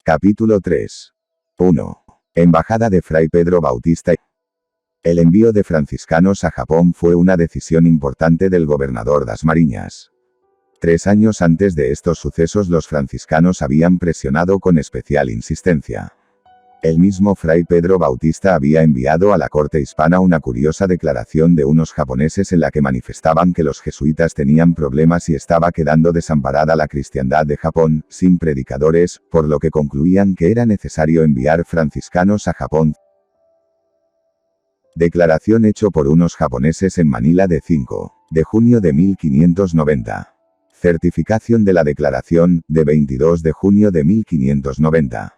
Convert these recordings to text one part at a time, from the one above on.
Capítulo 3. 1. Embajada de Fray Pedro Bautista. El envío de franciscanos a Japón fue una decisión importante del gobernador Dasmariñas. 3 años antes de estos sucesos los franciscanos habían presionado con especial insistencia. El mismo Fray Pedro Bautista había enviado a la corte hispana una curiosa declaración de unos japoneses en la que manifestaban que los jesuitas tenían problemas y estaba quedando desamparada la cristiandad de Japón, sin predicadores, por lo que concluían que era necesario enviar franciscanos a Japón. Declaración hecho por unos japoneses en Manila de 5 de junio de 1590. Certificación de la declaración, de 22 de junio de 1590.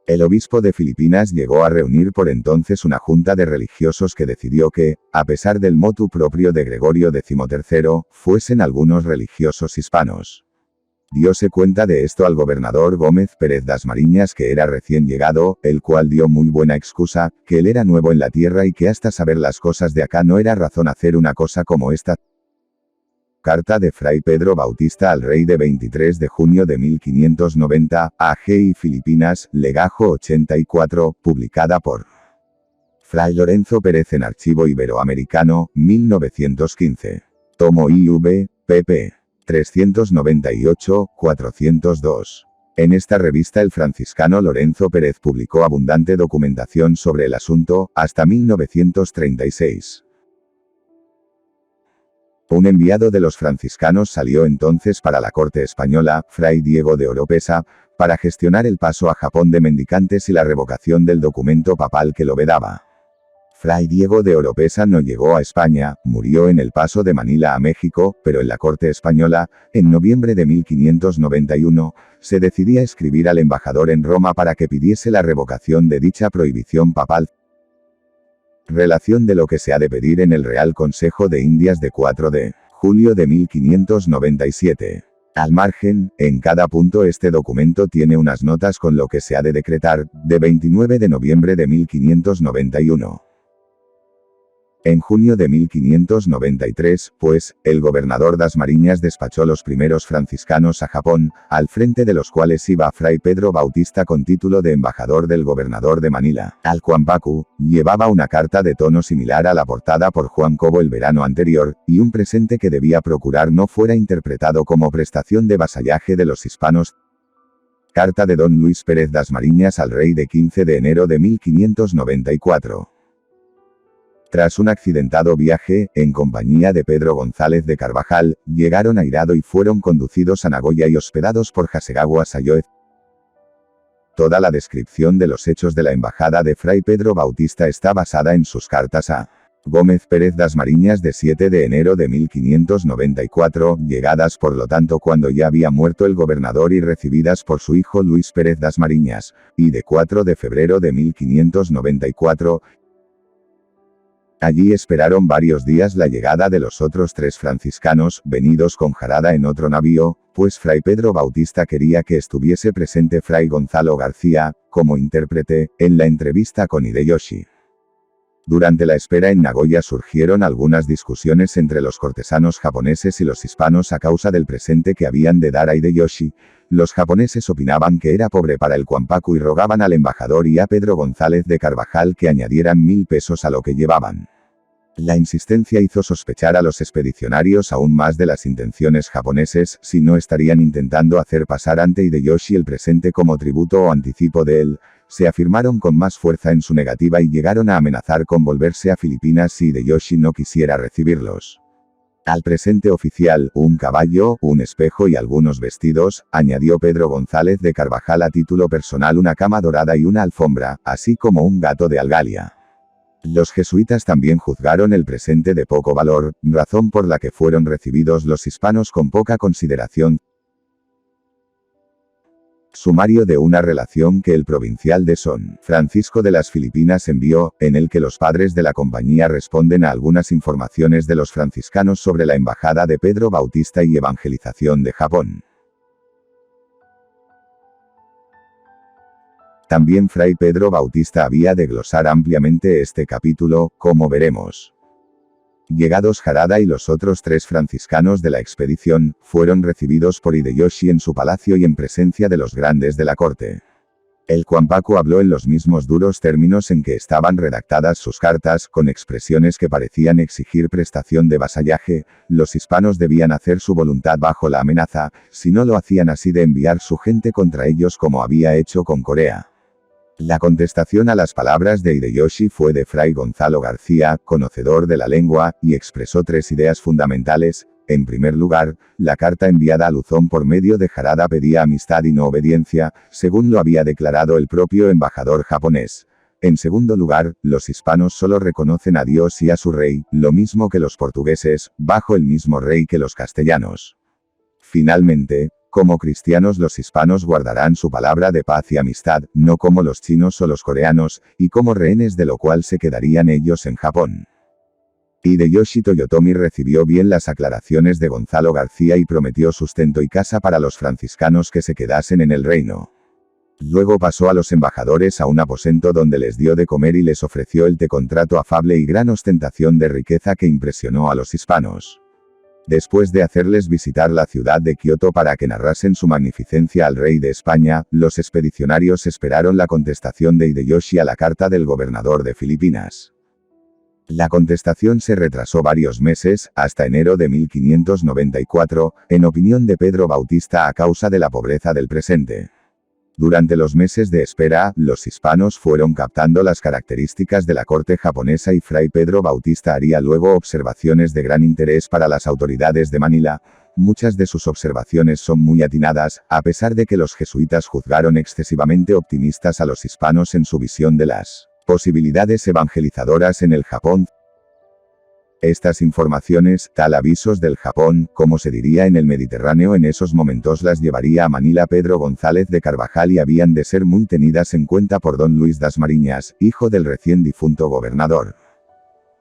El obispo de Filipinas llegó a reunir por entonces una junta de religiosos que decidió que, a pesar del motu propio de Gregorio XIII, fuesen algunos religiosos hispanos. Diose cuenta de esto al gobernador Gómez Pérez Dasmariñas, que era recién llegado, el cual dio muy buena excusa, que él era nuevo en la tierra y que hasta saber las cosas de acá no era razón hacer una cosa como esta. Carta de Fray Pedro Bautista al rey de 23 de junio de 1590, A.G. y Filipinas, legajo 84, publicada por Fray Lorenzo Pérez en Archivo Iberoamericano, 1915. Tomo IV, pp. 398-402. En esta revista el franciscano Lorenzo Pérez publicó abundante documentación sobre el asunto, hasta 1936. Un enviado de los franciscanos salió entonces para la corte española, Fray Diego de Oropesa, para gestionar el paso a Japón de mendicantes y la revocación del documento papal que lo vedaba. Fray Diego de Oropesa no llegó a España, murió en el paso de Manila a México, pero en la corte española, en noviembre de 1591, se decidía escribir al embajador en Roma para que pidiese la revocación de dicha prohibición papal. Relación de lo que se ha de pedir en el Real Consejo de Indias de 4 de julio de 1597. Al margen, en cada punto este documento tiene unas notas con lo que se ha de decretar, de 29 de noviembre de 1591. En junio de 1593, pues, el gobernador Dasmariñas despachó los primeros franciscanos a Japón, al frente de los cuales iba Fray Pedro Bautista con título de embajador del gobernador de Manila. Al Kwampaku, llevaba una carta de tono similar a la portada por Juan Cobo el verano anterior, y un presente que debía procurar no fuera interpretado como prestación de vasallaje de los hispanos. Carta de don Luis Pérez Dasmariñas al rey de 15 de enero de 1594. Tras un accidentado viaje, en compañía de Pedro González de Carvajal, llegaron a Hirado y fueron conducidos a Nagoya y hospedados por Hasegawa Sayoe. Toda la descripción de los hechos de la embajada de Fray Pedro Bautista está basada en sus cartas a Gómez Pérez Dasmariñas de 7 de enero de 1594, llegadas por lo tanto cuando ya había muerto el gobernador y recibidas por su hijo Luis Pérez Dasmariñas, y de 4 de febrero de 1594, Allí esperaron varios días la llegada de los otros 3 franciscanos, venidos con jarada en otro navío, pues Fray Pedro Bautista quería que estuviese presente Fray Gonzalo García, como intérprete, en la entrevista con Hideyoshi. Durante la espera en Nagoya surgieron algunas discusiones entre los cortesanos japoneses y los hispanos a causa del presente que habían de dar a Hideyoshi. Los japoneses opinaban que era pobre para el Kwampaku y rogaban al embajador y a Pedro González de Carvajal que añadieran 1000 pesos a lo que llevaban. La insistencia hizo sospechar a los expedicionarios aún más de las intenciones japoneses, si no estarían intentando hacer pasar ante Hideyoshi el presente como tributo o anticipo de él. Se afirmaron con más fuerza en su negativa y llegaron a amenazar con volverse a Filipinas si Hideyoshi no quisiera recibirlos. Al presente oficial, un caballo, un espejo y algunos vestidos, añadió Pedro González de Carvajal a título personal una cama dorada y una alfombra, así como un gato de algalia. Los jesuitas también juzgaron el presente de poco valor, razón por la que fueron recibidos los hispanos con poca consideración. Sumario de una relación que el provincial de San Francisco de las Filipinas envió, en el que los padres de la compañía responden a algunas informaciones de los franciscanos sobre la embajada de Pedro Bautista y evangelización de Japón. También Fray Pedro Bautista había de glosar ampliamente este capítulo, como veremos. Llegados Harada y los otros 3 franciscanos de la expedición, fueron recibidos por Hideyoshi en su palacio y en presencia de los grandes de la corte. El Kwampaku habló en los mismos duros términos en que estaban redactadas sus cartas, con expresiones que parecían exigir prestación de vasallaje. Los hispanos debían hacer su voluntad bajo la amenaza, si no lo hacían así de enviar su gente contra ellos como había hecho con Corea. La contestación a las palabras de Hideyoshi fue de Fray Gonzalo García, conocedor de la lengua, y expresó 3 ideas fundamentales. En primer lugar, la carta enviada a Luzón por medio de Harada pedía amistad y no obediencia, según lo había declarado el propio embajador japonés. En segundo lugar, los hispanos solo reconocen a Dios y a su rey, lo mismo que los portugueses, bajo el mismo rey que los castellanos. Finalmente, como cristianos los hispanos guardarán su palabra de paz y amistad, no como los chinos o los coreanos, y como rehenes de lo cual se quedarían ellos en Japón. Hideyoshi Toyotomi recibió bien las aclaraciones de Gonzalo García y prometió sustento y casa para los franciscanos que se quedasen en el reino. Luego pasó a los embajadores a un aposento donde les dio de comer y les ofreció el contrato afable y gran ostentación de riqueza que impresionó a los hispanos. Después de hacerles visitar la ciudad de Kioto para que narrasen su magnificencia al rey de España, los expedicionarios esperaron la contestación de Hideyoshi a la carta del gobernador de Filipinas. La contestación se retrasó varios meses, hasta enero de 1594, en opinión de Pedro Bautista a causa de la pobreza del presente. Durante los meses de espera, los hispanos fueron captando las características de la corte japonesa y Fray Pedro Bautista haría luego observaciones de gran interés para las autoridades de Manila. Muchas de sus observaciones son muy atinadas, a pesar de que los jesuitas juzgaron excesivamente optimistas a los hispanos en su visión de las posibilidades evangelizadoras en el Japón. Estas informaciones, tal avisos del Japón, como se diría en el Mediterráneo en esos momentos, las llevaría a Manila Pedro González de Carvajal y habían de ser muy tenidas en cuenta por don Luis das Mariñas, hijo del recién difunto gobernador.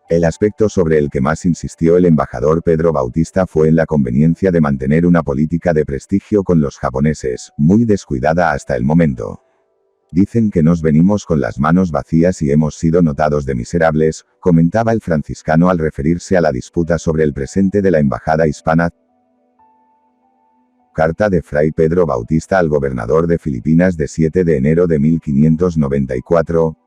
El aspecto sobre el que más insistió el embajador Pedro Bautista fue en la conveniencia de mantener una política de prestigio con los japoneses, muy descuidada hasta el momento. Dicen que nos venimos con las manos vacías y hemos sido notados de miserables, comentaba el franciscano al referirse a la disputa sobre el presente de la embajada hispana. Carta de Fray Pedro Bautista al gobernador de Filipinas de 7 de enero de 1594.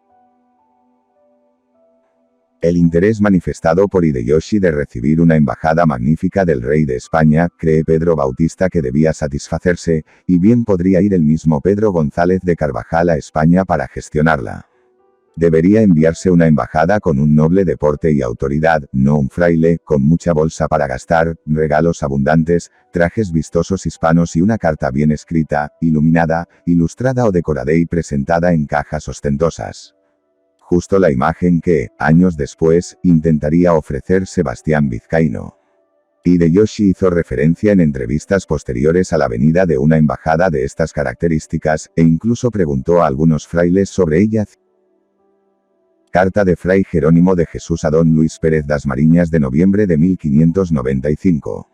El interés manifestado por Hideyoshi de recibir una embajada magnífica del rey de España, cree Pedro Bautista que debía satisfacerse, y bien podría ir el mismo Pedro González de Carvajal a España para gestionarla. Debería enviarse una embajada con un noble de porte y autoridad, no un fraile, con mucha bolsa para gastar, regalos abundantes, trajes vistosos hispanos y una carta bien escrita, iluminada, ilustrada o decorada y presentada en cajas ostentosas. Justo la imagen que, años después, intentaría ofrecer Sebastián Vizcaíno. Hideyoshi hizo referencia en entrevistas posteriores a la venida de una embajada de estas características, e incluso preguntó a algunos frailes sobre ella. Carta de Fray Jerónimo de Jesús a don Luis Pérez das Mariñas de noviembre de 1595.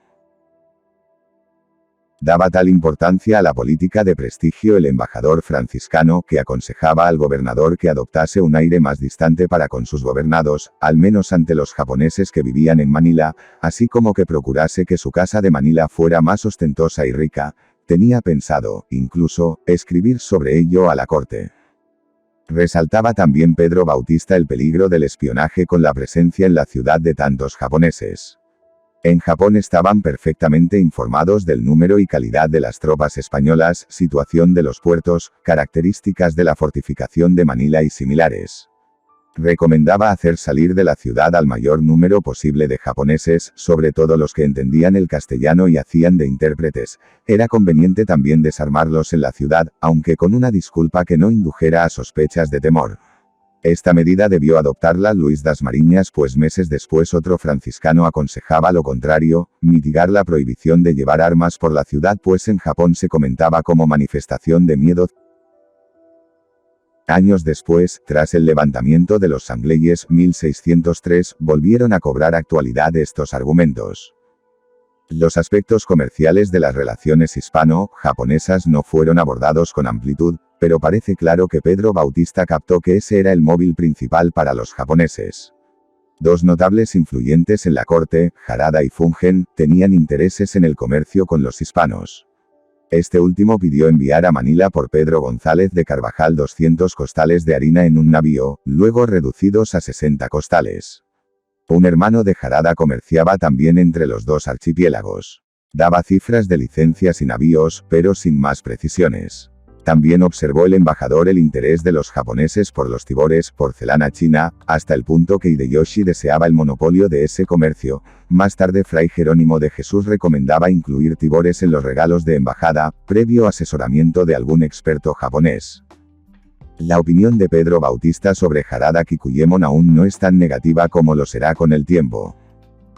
Daba tal importancia a la política de prestigio el embajador franciscano que aconsejaba al gobernador que adoptase un aire más distante para con sus gobernados, al menos ante los japoneses que vivían en Manila, así como que procurase que su casa de Manila fuera más ostentosa y rica. Tenía pensado, incluso, escribir sobre ello a la corte. Resaltaba también Pedro Bautista el peligro del espionaje con la presencia en la ciudad de tantos japoneses. En Japón estaban perfectamente informados del número y calidad de las tropas españolas, situación de los puertos, características de la fortificación de Manila y similares. Recomendaba hacer salir de la ciudad al mayor número posible de japoneses, sobre todo los que entendían el castellano y hacían de intérpretes. Era conveniente también desarmarlos en la ciudad, aunque con una disculpa que no indujera a sospechas de temor. Esta medida debió adoptarla Luis das Mariñas, pues meses después otro franciscano aconsejaba lo contrario, mitigar la prohibición de llevar armas por la ciudad, pues en Japón se comentaba como manifestación de miedo. Años después, tras el levantamiento de los Sangleyes, 1603, volvieron a cobrar actualidad estos argumentos. Los aspectos comerciales de las relaciones hispano-japonesas no fueron abordados con amplitud, pero parece claro que Pedro Bautista captó que ese era el móvil principal para los japoneses. Dos notables influyentes en la corte, Harada y Fungen, tenían intereses en el comercio con los hispanos. Este último pidió enviar a Manila por Pedro González de Carvajal 200 costales de harina en un navío, luego reducidos a 60 costales. Un hermano de Harada comerciaba también entre los dos archipiélagos. Daba cifras de licencias y navíos, pero sin más precisiones. También observó el embajador el interés de los japoneses por los tibores, porcelana china, hasta el punto que Hideyoshi deseaba el monopolio de ese comercio. Más tarde Fray Jerónimo de Jesús recomendaba incluir tibores en los regalos de embajada, previo asesoramiento de algún experto japonés. La opinión de Pedro Bautista sobre Harada Kikuyemon aún no es tan negativa como lo será con el tiempo.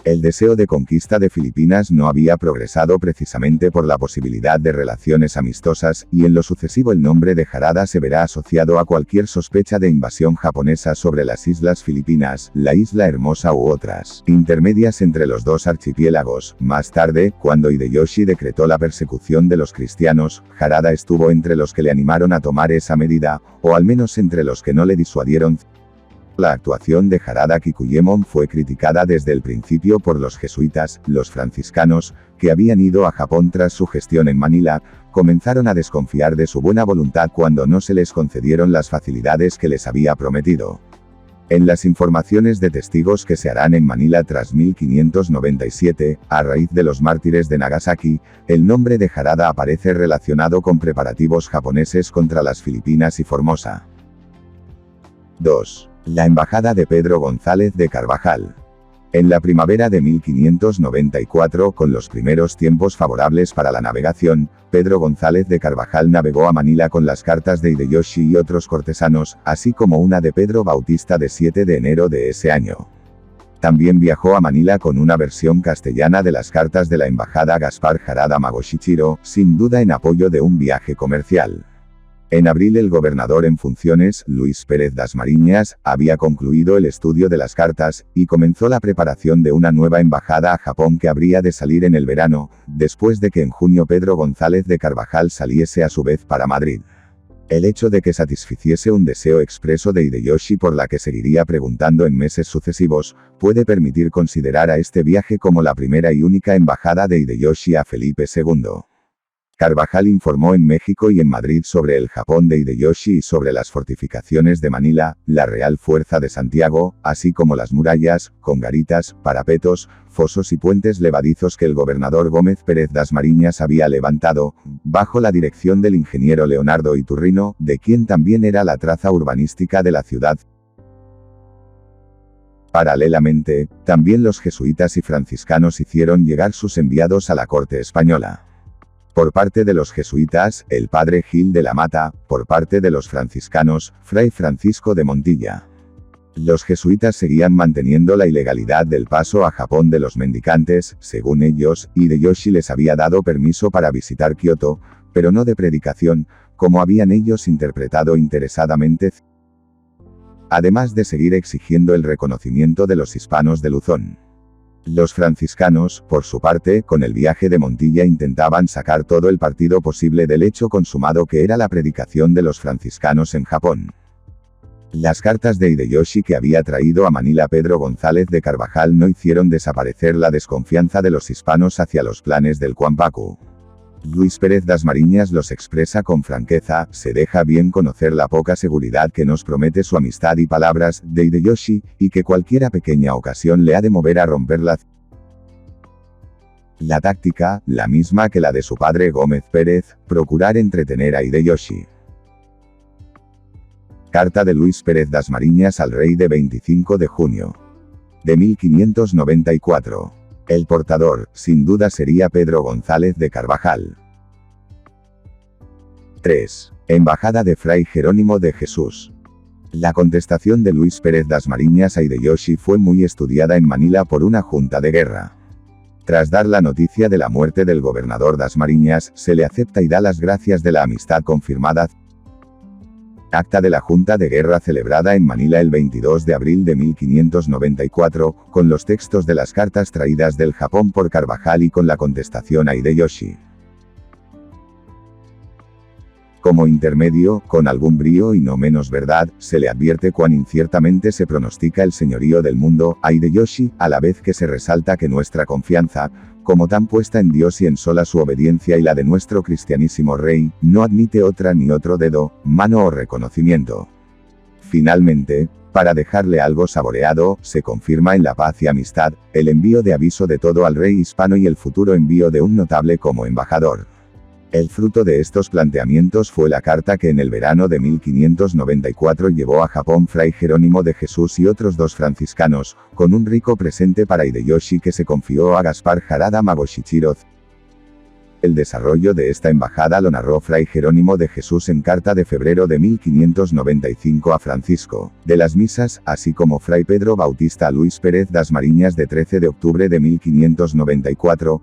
El deseo de conquista de Filipinas no había progresado precisamente por la posibilidad de relaciones amistosas, y en lo sucesivo el nombre de Harada se verá asociado a cualquier sospecha de invasión japonesa sobre las islas Filipinas, la Isla Hermosa u otras, intermedias entre los dos archipiélagos. Más tarde, cuando Hideyoshi decretó la persecución de los cristianos, Harada estuvo entre los que le animaron a tomar esa medida, o al menos entre los que no le disuadieron. La actuación de Harada Kikuyemon fue criticada desde el principio por los jesuitas. Los franciscanos, que habían ido a Japón tras su gestión en Manila, comenzaron a desconfiar de su buena voluntad cuando no se les concedieron las facilidades que les había prometido. En las informaciones de testigos que se harán en Manila tras 1597, a raíz de los mártires de Nagasaki, el nombre de Harada aparece relacionado con preparativos japoneses contra las Filipinas y Formosa. 2. La embajada de Pedro González de Carvajal. En la primavera de 1594, con los primeros tiempos favorables para la navegación, Pedro González de Carvajal navegó a Manila con las cartas de Hideyoshi y otros cortesanos, así como una de Pedro Bautista de 7 de enero de ese año. También viajó a Manila con una versión castellana de las cartas de la embajada Gaspar Harada Magoshichiro, sin duda en apoyo de un viaje comercial. En abril el gobernador en funciones, Luis Pérez Dasmariñas, había concluido el estudio de las cartas, y comenzó la preparación de una nueva embajada a Japón que habría de salir en el verano, después de que en junio Pedro González de Carvajal saliese a su vez para Madrid. El hecho de que satisficiese un deseo expreso de Hideyoshi por la que seguiría preguntando en meses sucesivos, puede permitir considerar a este viaje como la primera y única embajada de Hideyoshi a Felipe II. Carvajal informó en México y en Madrid sobre el Japón de Hideyoshi y sobre las fortificaciones de Manila, la Real Fuerza de Santiago, así como las murallas, con garitas, parapetos, fosos y puentes levadizos que el gobernador Gómez Pérez Dasmariñas había levantado, bajo la dirección del ingeniero Leonardo Iturrino, de quien también era la traza urbanística de la ciudad. Paralelamente, también los jesuitas y franciscanos hicieron llegar sus enviados a la corte española. Por parte de los jesuitas, el padre Gil de la Mata; por parte de los franciscanos, Fray Francisco de Montilla. Los jesuitas seguían manteniendo la ilegalidad del paso a Japón de los mendicantes. Según ellos, Hideyoshi les había dado permiso para visitar Kioto, pero no de predicación, como habían ellos interpretado interesadamente, además de seguir exigiendo el reconocimiento de los hispanos de Luzón. Los franciscanos, por su parte, con el viaje de Montilla intentaban sacar todo el partido posible del hecho consumado que era la predicación de los franciscanos en Japón. Las cartas de Hideyoshi que había traído a Manila Pedro González de Carvajal no hicieron desaparecer la desconfianza de los hispanos hacia los planes del Kwampaku. Luis Pérez Dasmariñas los expresa con franqueza: se deja bien conocer la poca seguridad que nos promete su amistad y palabras de Hideyoshi, y que cualquiera pequeña ocasión le ha de mover a romper la táctica, la misma que la de su padre Gómez Pérez, procurar entretener a Hideyoshi. Carta de Luis Pérez Dasmariñas al rey de 25 de junio de 1594. El portador, sin duda, sería Pedro González de Carvajal. 3. Embajada de Fray Jerónimo de Jesús. La contestación de Luis Pérez Dasmariñas a Hideyoshi fue muy estudiada en Manila por una junta de guerra. Tras dar la noticia de la muerte del gobernador Dasmariñas, se le acepta y da las gracias de la amistad confirmada. Acta de la Junta de Guerra celebrada en Manila el 22 de abril de 1594, con los textos de las cartas traídas del Japón por Carvajal y con la contestación a Hideyoshi. Como intermedio, con algún brío y no menos verdad, se le advierte cuán inciertamente se pronostica el señorío del mundo a Hideyoshi, a la vez que se resalta que nuestra confianza, como tan puesta en Dios y en sola su obediencia y la de nuestro cristianísimo Rey, no admite otra ni otro dedo, mano o reconocimiento. Finalmente, para dejarle algo saboreado, se confirma en la paz y amistad, el envío de aviso de todo al rey hispano y el futuro envío de un notable como embajador. El fruto de estos planteamientos fue la carta que en el verano de 1594 llevó a Japón Fray Jerónimo de Jesús y otros 2 franciscanos, con un rico presente para Hideyoshi que se confió a Gaspar Harada Magoshichiro. El desarrollo de esta embajada lo narró Fray Jerónimo de Jesús en carta de febrero de 1595 a Francisco de las Misas, así como Fray Pedro Bautista Luis Pérez das Mariñas de 13 de octubre de 1594.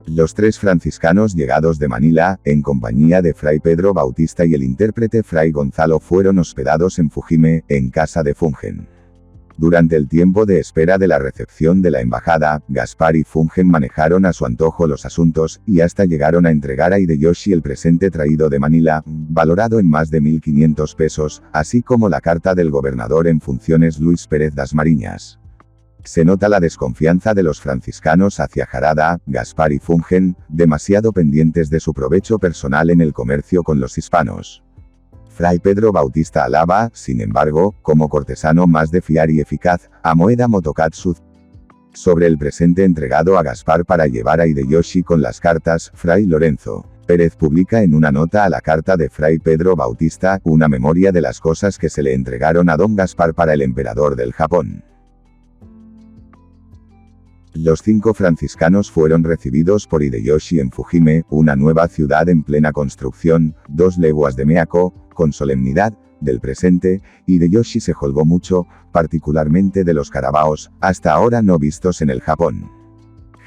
Los 3 franciscanos llegados de Manila, en compañía de Fray Pedro Bautista y el intérprete Fray Gonzalo, fueron hospedados en Fujime, en casa de Fungen. Durante el tiempo de espera de la recepción de la embajada, Gaspar y Fungen manejaron a su antojo los asuntos, y hasta llegaron a entregar a Hideyoshi el presente traído de Manila, valorado en más de 1.500 pesos, así como la carta del gobernador en funciones Luis Pérez das Mariñas. Se nota la desconfianza de los franciscanos hacia Harada, Gaspar y Fungen, demasiado pendientes de su provecho personal en el comercio con los hispanos. Fray Pedro Bautista alaba, sin embargo, como cortesano más de fiar y eficaz, a Moeda Motokatsu. Sobre el presente entregado a Gaspar para llevar a Hideyoshi con las cartas, Fray Lorenzo Pérez publica en una nota a la carta de Fray Pedro Bautista, una memoria de las cosas que se le entregaron a don Gaspar para el emperador del Japón. Los 5 franciscanos fueron recibidos por Hideyoshi en Fujime, una nueva ciudad en plena construcción, 2 leguas de Miyako, con solemnidad, del presente. Hideyoshi se holgó mucho, particularmente de los carabaos, hasta ahora no vistos en el Japón.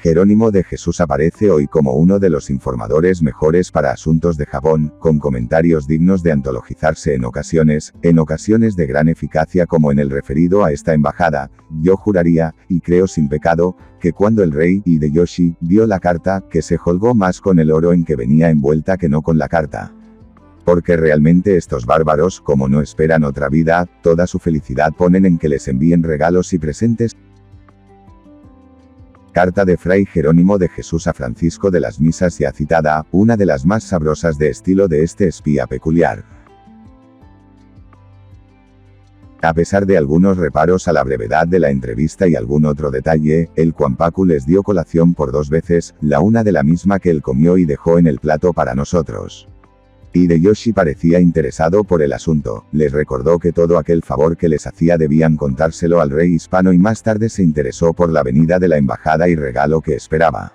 Jerónimo de Jesús aparece hoy como uno de los informadores mejores para asuntos de Japón, con comentarios dignos de antologizarse en ocasiones de gran eficacia como en el referido a esta embajada. Yo juraría, y creo sin pecado, que cuando el rey Hideyoshi vio la carta, que se holgó más con el oro en que venía envuelta que no con la carta. Porque realmente estos bárbaros, como no esperan otra vida, toda su felicidad ponen en que les envíen regalos y presentes. Carta de Fray Jerónimo de Jesús a Francisco de las Misas ya citada, una de las más sabrosas de estilo de este espía peculiar. A pesar de algunos reparos a la brevedad de la entrevista y algún otro detalle, el Kwampaku les dio colación por 2 veces, la una de la misma que él comió y dejó en el plato para nosotros. Hideyoshi parecía interesado por el asunto, les recordó que todo aquel favor que les hacía debían contárselo al rey hispano y más tarde se interesó por la venida de la embajada y regalo que esperaba.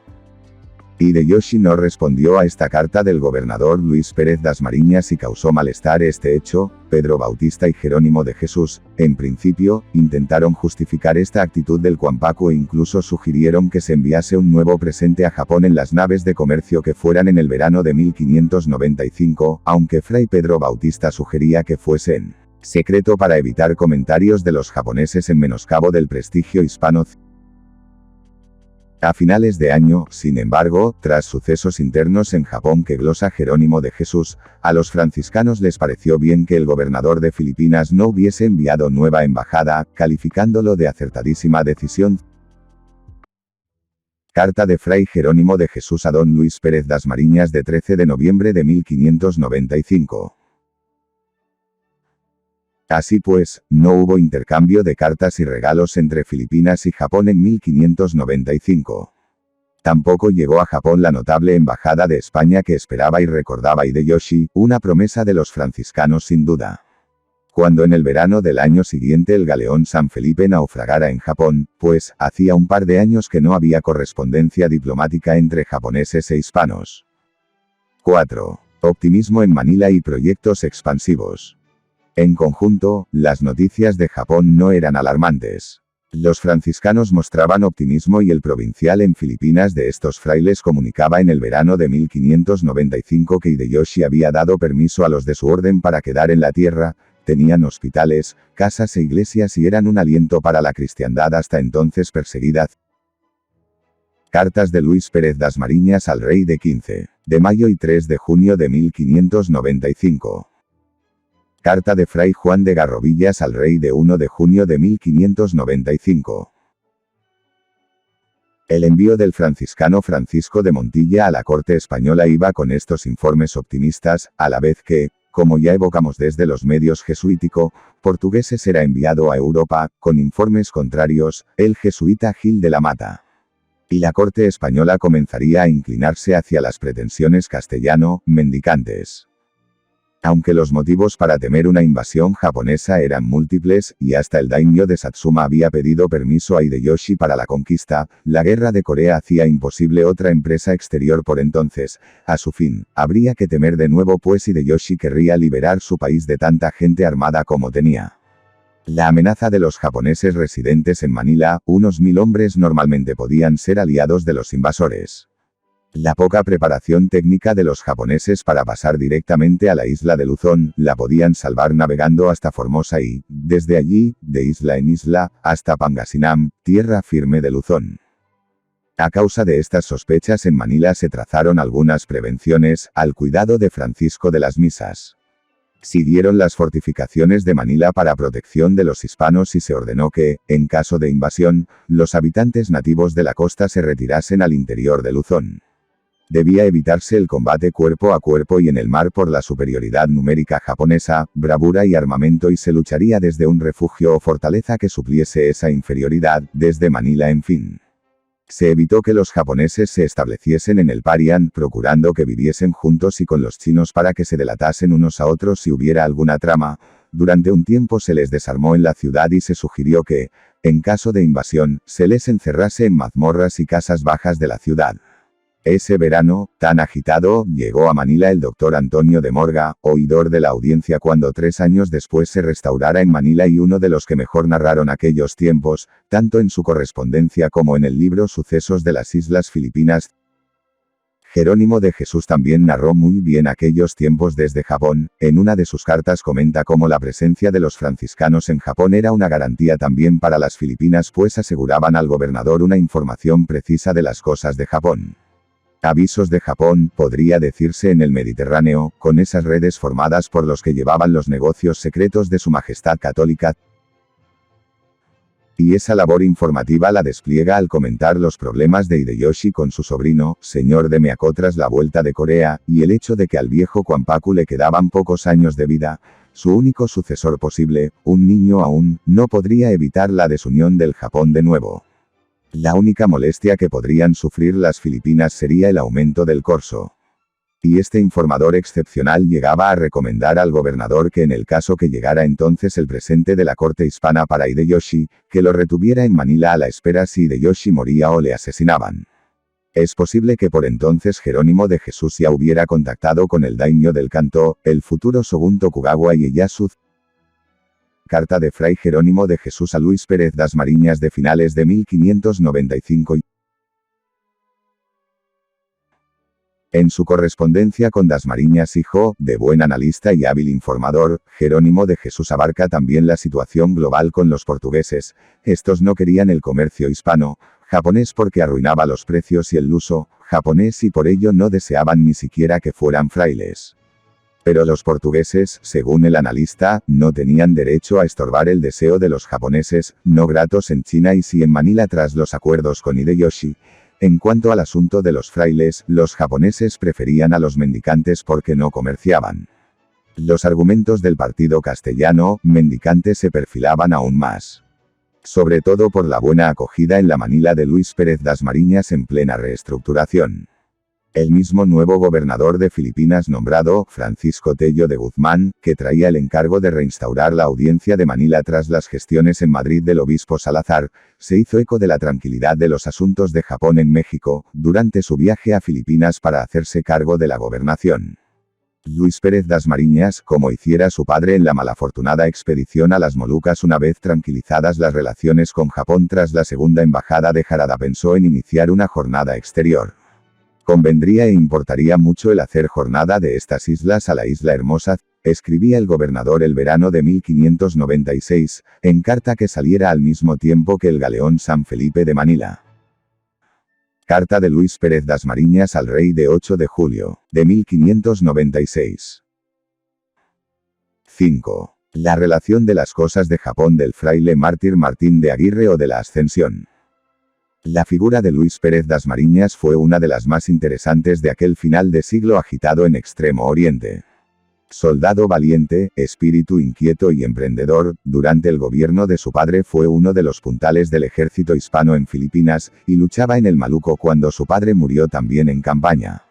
Hideyoshi no respondió a esta carta del gobernador Luis Pérez das Mariñas y causó malestar este hecho. Pedro Bautista y Jerónimo de Jesús, en principio, intentaron justificar esta actitud del Kwampaku e incluso sugirieron que se enviase un nuevo presente a Japón en las naves de comercio que fueran en el verano de 1595, aunque Fray Pedro Bautista sugería que fuese en secreto para evitar comentarios de los japoneses en menoscabo del prestigio hispano. A finales de año, sin embargo, tras sucesos internos en Japón que glosa Jerónimo de Jesús, a los franciscanos les pareció bien que el gobernador de Filipinas no hubiese enviado nueva embajada, calificándolo de acertadísima decisión. Carta de Fray Jerónimo de Jesús a don Luis Pérez das Mariñas de 13 de noviembre de 1595. Así pues, no hubo intercambio de cartas y regalos entre Filipinas y Japón en 1595. Tampoco llegó a Japón la notable embajada de España que esperaba y recordaba Hideyoshi, una promesa de los franciscanos sin duda. Cuando en el verano del año siguiente el galeón San Felipe naufragara en Japón, pues, hacía un par de años que no había correspondencia diplomática entre japoneses e hispanos. 4. Optimismo en Manila y proyectos expansivos. En conjunto, las noticias de Japón no eran alarmantes. Los franciscanos mostraban optimismo y el provincial en Filipinas de estos frailes comunicaba en el verano de 1595 que Hideyoshi había dado permiso a los de su orden para quedar en la tierra, tenían hospitales, casas e iglesias y eran un aliento para la cristiandad hasta entonces perseguida. Cartas de Luis Pérez Dasmariñas al rey de 15 de mayo y 3 de junio de 1595. Carta de Fray Juan de Garrovillas al rey de 1 de junio de 1595. El envío del franciscano Francisco de Montilla a la corte española iba con estos informes optimistas, a la vez que, como ya evocamos desde los medios jesuítico-portugueses, era enviado a Europa, con informes contrarios, el jesuita Gil de la Mata. Y la corte española comenzaría a inclinarse hacia las pretensiones castellano-mendicantes. Aunque los motivos para temer una invasión japonesa eran múltiples, y hasta el daimyo de Satsuma había pedido permiso a Hideyoshi para la conquista, la guerra de Corea hacía imposible otra empresa exterior por entonces. A su fin, habría que temer de nuevo, pues Hideyoshi querría liberar su país de tanta gente armada como tenía. La amenaza de los japoneses residentes en Manila, unos 1000 hombres, normalmente podían ser aliados de los invasores. La poca preparación técnica de los japoneses para pasar directamente a la isla de Luzón, la podían salvar navegando hasta Formosa y, desde allí, de isla en isla, hasta Pangasinam, tierra firme de Luzón. A causa de estas sospechas, en Manila se trazaron algunas prevenciones, al cuidado de Francisco de las Misas. Siguieron las fortificaciones de Manila para protección de los hispanos y se ordenó que, en caso de invasión, los habitantes nativos de la costa se retirasen al interior de Luzón. Debía evitarse el combate cuerpo a cuerpo y en el mar por la superioridad numérica japonesa, bravura y armamento, y se lucharía desde un refugio o fortaleza que supliese esa inferioridad, desde Manila en fin. Se evitó que los japoneses se estableciesen en el Parián, procurando que viviesen juntos y con los chinos para que se delatasen unos a otros si hubiera alguna trama. Durante un tiempo se les desarmó en la ciudad y se sugirió que, en caso de invasión, se les encerrase en mazmorras y casas bajas de la ciudad. Ese verano, tan agitado, llegó a Manila el doctor Antonio de Morga, oidor de la audiencia, cuando 3 años después se restaurara en Manila, y uno de los que mejor narraron aquellos tiempos, tanto en su correspondencia como en el libro Sucesos de las Islas Filipinas. Jerónimo de Jesús también narró muy bien aquellos tiempos desde Japón. En una de sus cartas comenta cómo la presencia de los franciscanos en Japón era una garantía también para las Filipinas, pues aseguraban al gobernador una información precisa de las cosas de Japón. Avisos de Japón, podría decirse, en el Mediterráneo, con esas redes formadas por los que llevaban los negocios secretos de Su Majestad Católica. Y esa labor informativa la despliega al comentar los problemas de Hideyoshi con su sobrino, señor de Meako, tras la vuelta de Corea, y el hecho de que al viejo Kwampaku le quedaban pocos años de vida. Su único sucesor posible, un niño aún, no podría evitar la desunión del Japón de nuevo. La única molestia que podrían sufrir las Filipinas sería el aumento del corso. Y este informador excepcional llegaba a recomendar al gobernador que, en el caso que llegara entonces el presente de la corte hispana para Hideyoshi, que lo retuviera en Manila a la espera si Hideyoshi moría o le asesinaban. Es posible que por entonces Jerónimo de Jesús ya hubiera contactado con el daimyo del Kanto, el futuro Shogun Tokugawa Ieyasu. Carta de Fray Jerónimo de Jesús a Luis Pérez Dasmariñas de finales de 1595. En su correspondencia con Dasmariñas hijo, de buen analista y hábil informador, Jerónimo de Jesús abarca también la situación global con los portugueses. Estos no querían el comercio hispano-japonés porque arruinaba los precios y el uso japonés, y por ello no deseaban ni siquiera que fueran frailes. Pero los portugueses, según el analista, no tenían derecho a estorbar el deseo de los japoneses, no gratos en China y sí en Manila tras los acuerdos con Hideyoshi. En cuanto al asunto de los frailes, los japoneses preferían a los mendicantes porque no comerciaban. Los argumentos del partido castellano-mendicante se perfilaban aún más. Sobre todo por la buena acogida en la Manila de Luis Pérez Dasmariñas en plena reestructuración. El mismo nuevo gobernador de Filipinas nombrado, Francisco Tello de Guzmán, que traía el encargo de reinstaurar la audiencia de Manila tras las gestiones en Madrid del obispo Salazar, se hizo eco de la tranquilidad de los asuntos de Japón en México, durante su viaje a Filipinas para hacerse cargo de la gobernación. Luis Pérez Dasmariñas, como hiciera su padre en la malafortunada expedición a las Molucas una vez tranquilizadas las relaciones con Japón tras la segunda embajada de Harada, pensó en iniciar una jornada exterior. Convendría e importaría mucho el hacer jornada de estas islas a la Isla Hermosa, escribía el gobernador el verano de 1596, en carta que saliera al mismo tiempo que el galeón San Felipe de Manila. Carta de Luis Pérez Dasmariñas al rey de 8 de julio, de 1596. 5. La relación de las cosas de Japón del fraile mártir Martín de Aguirre o de la Ascensión. La figura de Luis Pérez Dasmariñas fue una de las más interesantes de aquel final de siglo agitado en Extremo Oriente. Soldado valiente, espíritu inquieto y emprendedor, durante el gobierno de su padre fue uno de los puntales del ejército hispano en Filipinas, y luchaba en el Maluco cuando su padre murió también en campaña.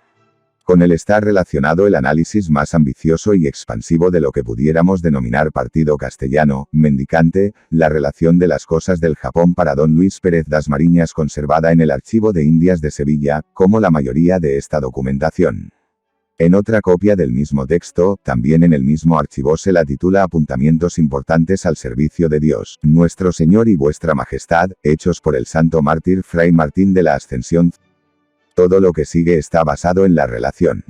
Con él está relacionado el análisis más ambicioso y expansivo de lo que pudiéramos denominar partido castellano, mendicante, la relación de las cosas del Japón para don Luis Pérez Dasmariñas conservada en el Archivo de Indias de Sevilla, como la mayoría de esta documentación. En otra copia del mismo texto, también en el mismo archivo se la titula Apuntamientos importantes al servicio de Dios, nuestro Señor y vuestra Majestad, hechos por el santo mártir Fray Martín de la Ascensión. Todo lo que sigue está basado en la relación.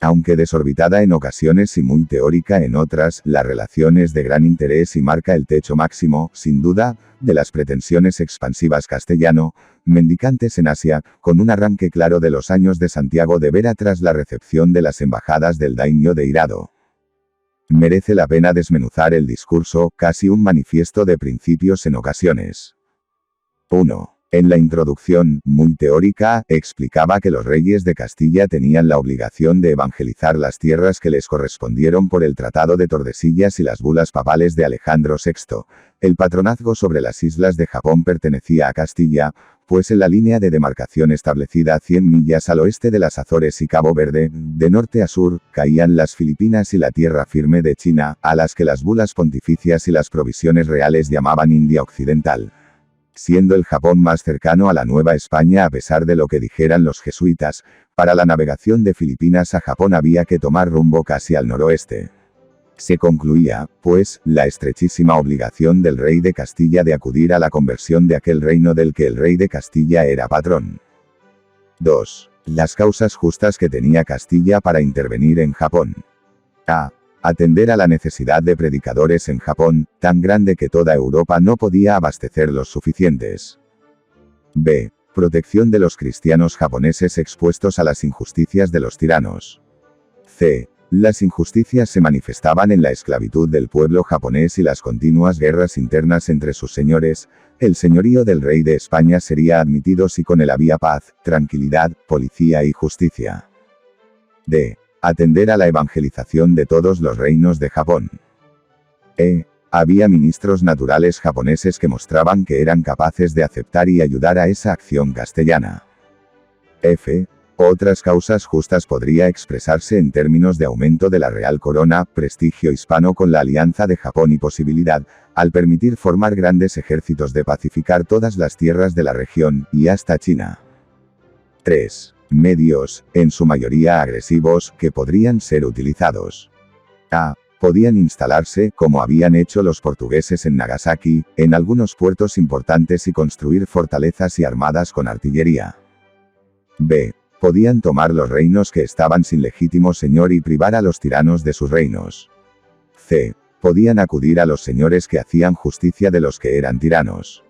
Aunque desorbitada en ocasiones y muy teórica en otras, la relación es de gran interés y marca el techo máximo, sin duda, de las pretensiones expansivas castellano-mendicantes en Asia, con un arranque claro de los años de Santiago de Vera tras la recepción de las embajadas del daimyo de Hirado. Merece la pena desmenuzar el discurso, casi un manifiesto de principios en ocasiones. 1. En la introducción, muy teórica, explicaba que los reyes de Castilla tenían la obligación de evangelizar las tierras que les correspondieron por el Tratado de Tordesillas y las bulas papales de Alejandro VI. El patronazgo sobre las islas de Japón pertenecía a Castilla, pues en la línea de demarcación establecida 100 millas al oeste de las Azores y Cabo Verde, de norte a sur, caían las Filipinas y la tierra firme de China, a las que las bulas pontificias y las provisiones reales llamaban India Occidental. Siendo el Japón más cercano a la Nueva España a pesar de lo que dijeran los jesuitas, para la navegación de Filipinas a Japón había que tomar rumbo casi al noroeste. Se concluía, pues, la estrechísima obligación del rey de Castilla de acudir a la conversión de aquel reino del que el rey de Castilla era patrón. 2. Las causas justas que tenía Castilla para intervenir en Japón. A. Atender a la necesidad de predicadores en Japón, tan grande que toda Europa no podía abastecer los suficientes. B. Protección de los cristianos japoneses expuestos a las injusticias de los tiranos. C. Las injusticias se manifestaban en la esclavitud del pueblo japonés y las continuas guerras internas entre sus señores. El señorío del rey de España sería admitido si con él había paz, tranquilidad, policía y justicia. D. Atender a la evangelización de todos los reinos de Japón. E. Había ministros naturales japoneses que mostraban que eran capaces de aceptar y ayudar a esa acción castellana. F. Otras causas justas podría expresarse en términos de aumento de la Real Corona, prestigio hispano con la alianza de Japón y posibilidad, al permitir formar grandes ejércitos de pacificar todas las tierras de la región, y hasta China. 3. Medios, en su mayoría agresivos, que podrían ser utilizados. A. Podían instalarse, como habían hecho los portugueses en Nagasaki, en algunos puertos importantes y construir fortalezas y armadas con artillería. B. Podían tomar los reinos que estaban sin legítimo señor y privar a los tiranos de sus reinos. C. Podían acudir a los señores que hacían justicia de los que eran tiranos.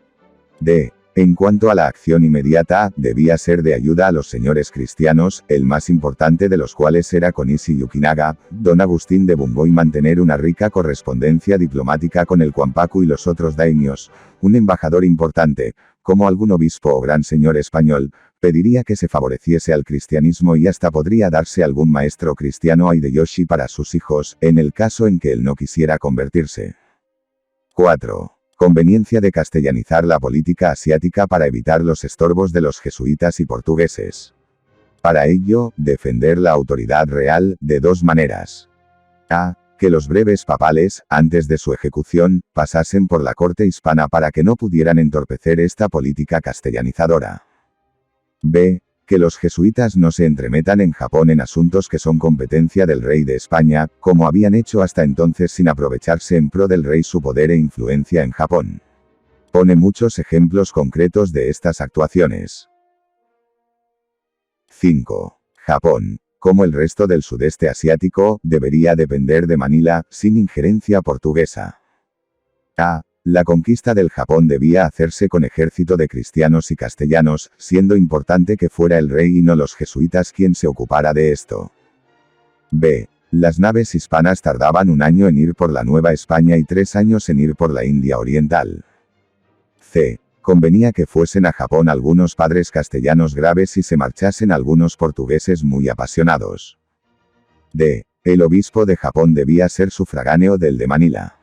D. En cuanto a la acción inmediata, debía ser de ayuda a los señores cristianos, el más importante de los cuales era Konishi Yukinaga, don Agustín de Bungo, y mantener una rica correspondencia diplomática con el Kwampaku y los otros daimios. Un embajador importante, como algún obispo o gran señor español, pediría que se favoreciese al cristianismo y hasta podría darse algún maestro cristiano a Hideyoshi para sus hijos, en el caso en que él no quisiera convertirse. 4. Conveniencia de castellanizar la política asiática para evitar los estorbos de los jesuitas y portugueses. Para ello, defender la autoridad real, de dos maneras. A. Que los breves papales, antes de su ejecución, pasasen por la corte hispana para que no pudieran entorpecer esta política castellanizadora. B. Que los jesuitas no se entremetan en Japón en asuntos que son competencia del rey de España, como habían hecho hasta entonces sin aprovecharse en pro del rey su poder e influencia en Japón. Pone muchos ejemplos concretos de estas actuaciones. 5. Japón, como el resto del sudeste asiático, debería depender de Manila, sin injerencia portuguesa. A. La conquista del Japón debía hacerse con ejército de cristianos y castellanos, siendo importante que fuera el rey y no los jesuitas quien se ocupara de esto. B. Las naves hispanas tardaban un año en ir por la Nueva España y 3 años en ir por la India Oriental. C. Convenía que fuesen a Japón algunos padres castellanos graves y se marchasen algunos portugueses muy apasionados. D. El obispo de Japón debía ser sufragáneo del de Manila.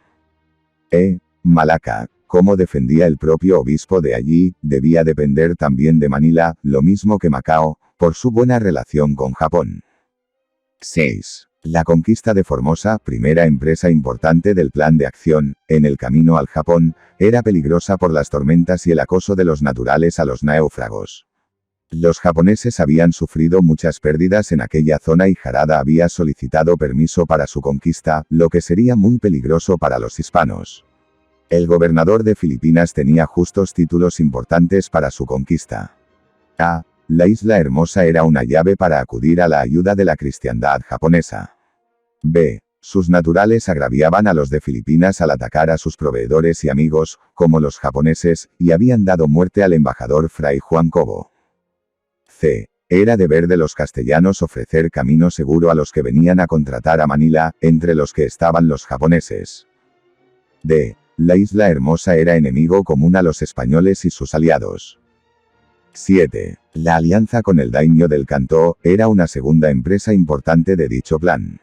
E. Malaca, como defendía el propio obispo de allí, debía depender también de Manila, lo mismo que Macao, por su buena relación con Japón. 6. La conquista de Formosa, primera empresa importante del plan de acción, en el camino al Japón, era peligrosa por las tormentas y el acoso de los naturales a los náufragos. Los japoneses habían sufrido muchas pérdidas en aquella zona y Harada había solicitado permiso para su conquista, lo que sería muy peligroso para los hispanos. El gobernador de Filipinas tenía justos títulos importantes para su conquista. A. La isla Hermosa era una llave para acudir a la ayuda de la cristiandad japonesa. B. Sus naturales agraviaban a los de Filipinas al atacar a sus proveedores y amigos, como los japoneses, y habían dado muerte al embajador Fray Juan Cobo. C. Era deber de los castellanos ofrecer camino seguro a los que venían a contratar a Manila, entre los que estaban los japoneses. D. La isla Hermosa era enemigo común a los españoles y sus aliados. 7. La alianza con el daimyo del Kantō era una segunda empresa importante de dicho plan.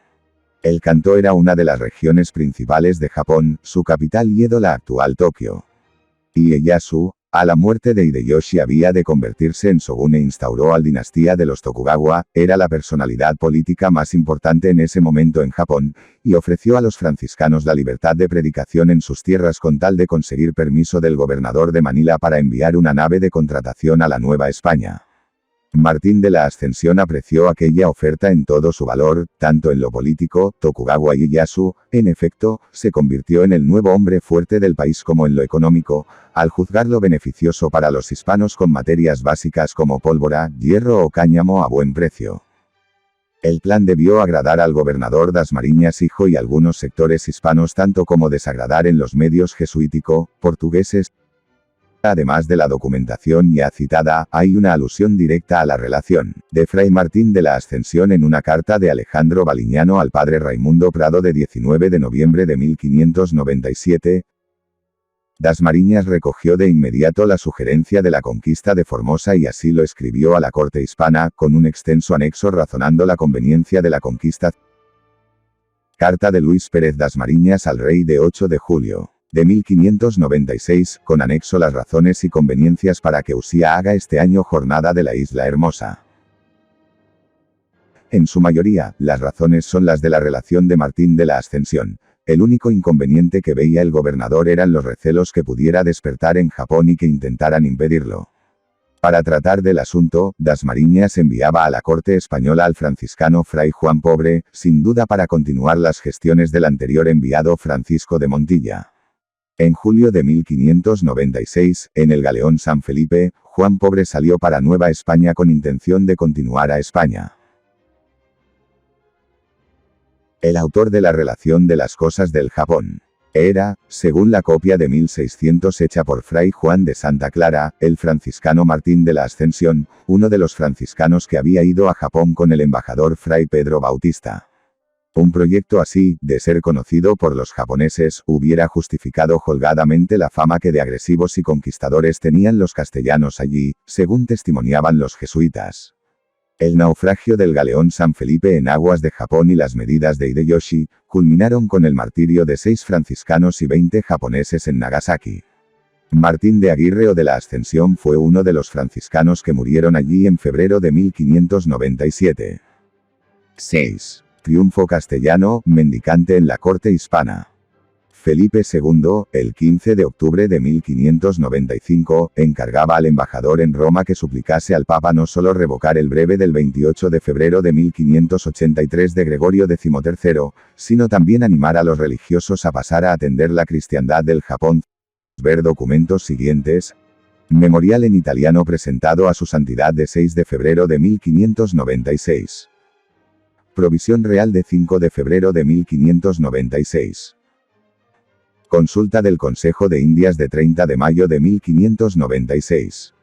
El Kantō era una de las regiones principales de Japón, su capital Edo la actual Tokio. Ieyasu, a la muerte de Hideyoshi había de convertirse en shogun e instauró a la dinastía de los Tokugawa, era la personalidad política más importante en ese momento en Japón, y ofreció a los franciscanos la libertad de predicación en sus tierras con tal de conseguir permiso del gobernador de Manila para enviar una nave de contratación a la Nueva España. Martín de la Ascensión apreció aquella oferta en todo su valor, tanto en lo político, Tokugawa Ieyasu, en efecto, se convirtió en el nuevo hombre fuerte del país como en lo económico, al juzgarlo beneficioso para los hispanos con materias básicas como pólvora, hierro o cáñamo a buen precio. El plan debió agradar al gobernador Dasmariñas Hijo y algunos sectores hispanos tanto como desagradar en los medios jesuítico, portugueses. Además de la documentación ya citada, hay una alusión directa a la relación de Fray Martín de la Ascensión en una carta de Alejandro Baliñano al padre Raimundo Prado de 19 de noviembre de 1597. Dasmariñas recogió de inmediato la sugerencia de la conquista de Formosa y así lo escribió a la corte hispana, con un extenso anexo razonando la conveniencia de la conquista. Carta de Luis Pérez Dasmariñas al rey de 8 de julio. De 1596, con anexo las razones y conveniencias para que Usía haga este año jornada de la Isla Hermosa. En su mayoría, las razones son las de la relación de Martín de la Ascensión. El único inconveniente que veía el gobernador eran los recelos que pudiera despertar en Japón y que intentaran impedirlo. Para tratar del asunto, Dasmariñas enviaba a la corte española al franciscano Fray Juan Pobre, sin duda para continuar las gestiones del anterior enviado Francisco de Montilla. En julio de 1596, en el galeón San Felipe, Juan Pobre salió para Nueva España con intención de continuar a España. El autor de la relación de las cosas del Japón era, según la copia de 1600 hecha por Fray Juan de Santa Clara, el franciscano Martín de la Ascensión, uno de los franciscanos que había ido a Japón con el embajador Fray Pedro Bautista. Un proyecto así, de ser conocido por los japoneses, hubiera justificado holgadamente la fama que de agresivos y conquistadores tenían los castellanos allí, según testimoniaban los jesuitas. El naufragio del galeón San Felipe en aguas de Japón y las medidas de Hideyoshi, culminaron con el martirio de 6 franciscanos y 20 japoneses en Nagasaki. Martín de Aguirre o de la Ascensión fue uno de los franciscanos que murieron allí en febrero de 1597. 6. Triunfo castellano, mendicante en la corte hispana. Felipe II, el 15 de octubre de 1595, encargaba al embajador en Roma que suplicase al Papa no solo revocar el breve del 28 de febrero de 1583 de Gregorio XIII, sino también animar a los religiosos a pasar a atender la cristiandad del Japón. Ver documentos siguientes. Memorial en italiano presentado a su santidad de 6 de febrero de 1596. Provisión real de 5 de febrero de 1596. Consulta del Consejo de Indias de 30 de mayo de 1596.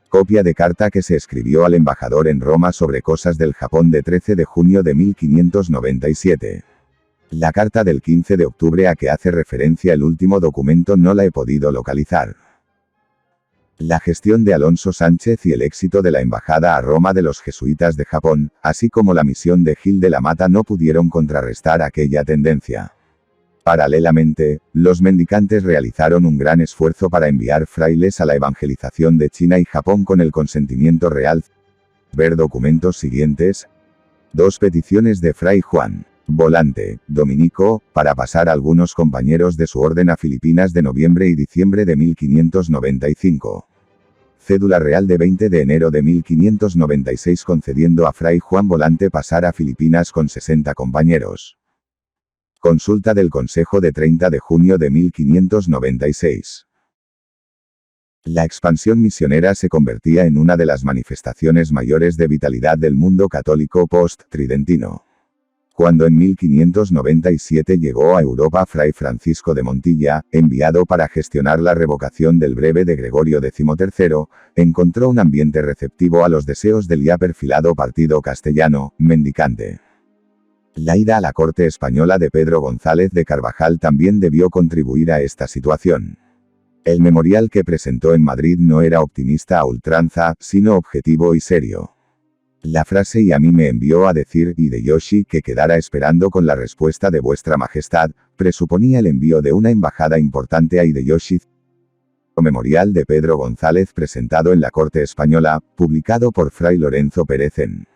Copia de carta que se escribió al embajador en Roma sobre cosas del Japón de 13 de junio de 1597. La carta del 15 de octubre a que hace referencia el último documento no la he podido localizar. La gestión de Alonso Sánchez y el éxito de la embajada a Roma de los jesuitas de Japón, así como la misión de Gil de la Mata no pudieron contrarrestar aquella tendencia. Paralelamente, los mendicantes realizaron un gran esfuerzo para enviar frailes a la evangelización de China y Japón con el consentimiento real. Ver documentos siguientes. 2 peticiones de Fray Juan Volante, dominico, para pasar a algunos compañeros de su orden a Filipinas de noviembre y diciembre de 1595. Cédula real de 20 de enero de 1596 concediendo a Fray Juan Volante pasar a Filipinas con 60 compañeros. Consulta del Consejo de 30 de junio de 1596. La expansión misionera se convertía en una de las manifestaciones mayores de vitalidad del mundo católico post-tridentino. Cuando en 1597 llegó a Europa Fray Francisco de Montilla, enviado para gestionar la revocación del breve de Gregorio XIII, encontró un ambiente receptivo a los deseos del ya perfilado partido castellano, mendicante. La ida a la corte española de Pedro González de Carvajal también debió contribuir a esta situación. El memorial que presentó en Madrid no era optimista a ultranza, sino objetivo y serio. La frase "y a mí me envió a decir Hideyoshi que quedara esperando con la respuesta de vuestra majestad", presuponía el envío de una embajada importante a Hideyoshi. Memorial de Pedro González presentado en la corte española, publicado por Fray Lorenzo Pérez en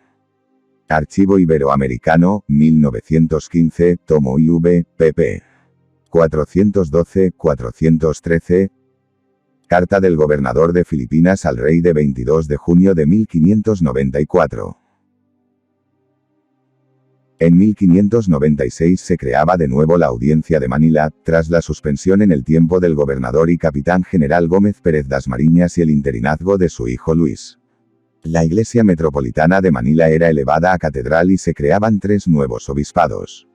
Archivo Iberoamericano, 1915, tomo IV, pp. 412-413. Carta del gobernador de Filipinas al rey de 22 de junio de 1594. En 1596 se creaba de nuevo la Audiencia de Manila, tras la suspensión en el tiempo del gobernador y capitán general Gómez Pérez Dasmariñas y el interinazgo de su hijo Luis. La iglesia metropolitana de Manila era elevada a catedral y se creaban 3 nuevos obispados.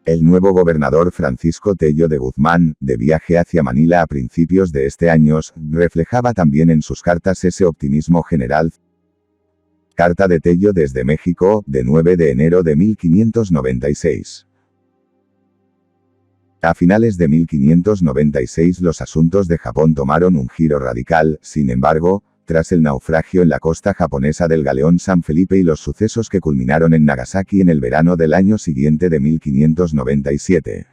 El nuevo gobernador Francisco Tello de Guzmán, de viaje hacia Manila a principios de este año, reflejaba también en sus cartas ese optimismo general. Carta de Tello desde México, de 9 de enero de 1596. A finales de 1596 los asuntos de Japón tomaron un giro radical, sin embargo, tras el naufragio en la costa japonesa del galeón San Felipe y los sucesos que culminaron en Nagasaki en el verano del año siguiente de 1597.